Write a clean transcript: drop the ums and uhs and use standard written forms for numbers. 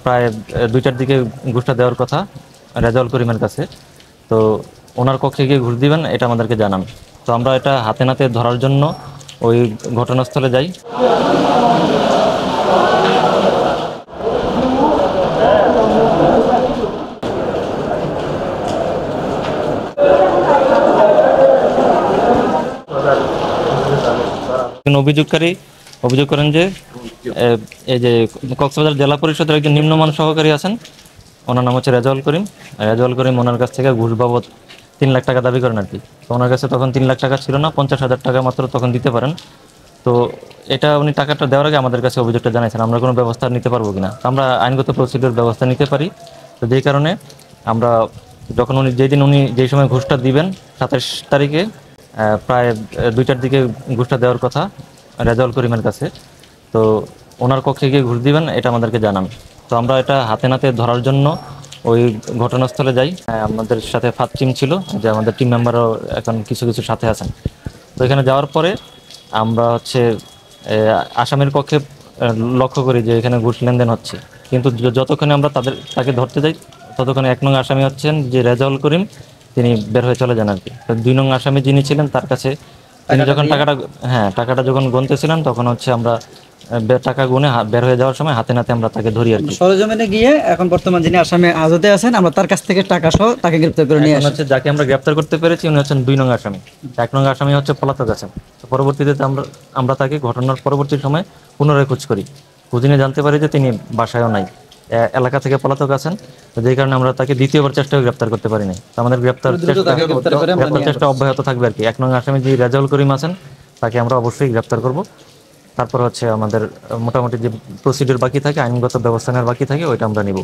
প্রায় 2টার দিকে ঘুষটা দেওয়ার কথা রেজাউল করিমের কাছে। তো ওনার কক্ষে গিয়ে ঘুষ দিবেন এটা আমাদেরকে জানান। তো আমরা এটা হাতে নাতে ধরার জন্য ওই ঘটনাস্থলে যাই। অভিযোগকারী অভিযোগ করেন যে এই যে কক্সবাজার জেলা পরিষদের একজন নিম্নমান সহকারী আছেন, ওনার নাম হচ্ছে রেজাউল করিম। রেজাউল করিম ওনার কাছ থেকে ঘুষ বাবদ 3 লাখ টাকা দাবি করেন আর কি। তো ওনার কাছে তখন 3 লাখ টাকা ছিল না, 50,000 টাকা মাত্র তখন দিতে পারেন। তো এটা উনি টাকাটা দেওয়ার আগে আমাদের কাছে অভিযোগটা জানাইছেন আমরা কোনো ব্যবস্থা নিতে পারবো কিনা। তো আমরা আইনগত প্রসিডিউর ব্যবস্থা নিতে পারি। তো যেই কারণে আমরা যখন উনি যেই সময় ঘুষটা দিবেন 27 তারিখে প্রায় 2টার দিকে ঘুষটা দেওয়ার কথা রেজাউল করিমের কাছে। তো ওনার কক্ষে গিয়ে ঘুষ দিবেন এটা আমাদেরকে জানান। তো আমরা এটা হাতে নাতে ধরার জন্য ওই ঘটনাস্থলে যাই। আমাদের সাথে ফাদ টিম ছিল, যে আমাদের টিম মেম্বারও এখন কিছু কিছু সাথে আছেন। তো এখানে যাওয়ার পরে আমরা হচ্ছে আসামির পক্ষে লক্ষ্য করি যে এখানে ঘুষ লেনদেন হচ্ছে। কিন্তু যতক্ষণে আমরা তাকে ধরতে যাই ততক্ষণে 1 নং আসামি হচ্ছেন যে রেজাউল করিম, তিনি বের হয়ে চলে যান আর কি। তো 2 নং আসামি যিনি ছিলেন তার কাছে তিনি যখন টাকাটা যখন গুনতেছিলেন তখন হচ্ছে আমরা টাকা গুনে বের হয়ে যাওয়ার সময় হাতে নাতে আমরা তাকে ধরি আর কি। সরেজমিনে গিয়ে এখন বর্তমান যিনি আসামি হাজতে আছেন আমরা তার কাছ থেকে টাকা সহ তাকে গ্রেফতার করে নিয়ে আসছি। যাকে আমরা গ্রেফতার করতে পেরেছি উনি হচ্ছেন 2 নং আসামি। 1 নং আসামি হচ্ছে পলাতক আছেন। তো পরবর্তীতে আমরা তাকে ঘটনার পরবর্তী সময় পুনরায় খোঁজ করি। খোঁজ নিয়ে জানতে পারি যে তিনি বাসায়ও নাই, এলাকা থেকে পলাতক আছেন। তো যেই কারণে আমরা তাকে দ্বিতীয়বার চেষ্টাও গ্রেফতার করতে পারি নাই। তো আমাদের গ্রেফতার চেষ্টা অব্যাহত থাকবে আর কি। 1 নং আসামি যে রেজাউল করিম আছেন তাকে আমরা অবশ্যই গ্রেফতার করব। তারপর হচ্ছে আমাদের মোটামুটি যে প্রসিডিউর বাকি থাকে, আইনগত ব্যবস্থা নেওয়ার বাকি থাকে, ওইটা আমরা নিব।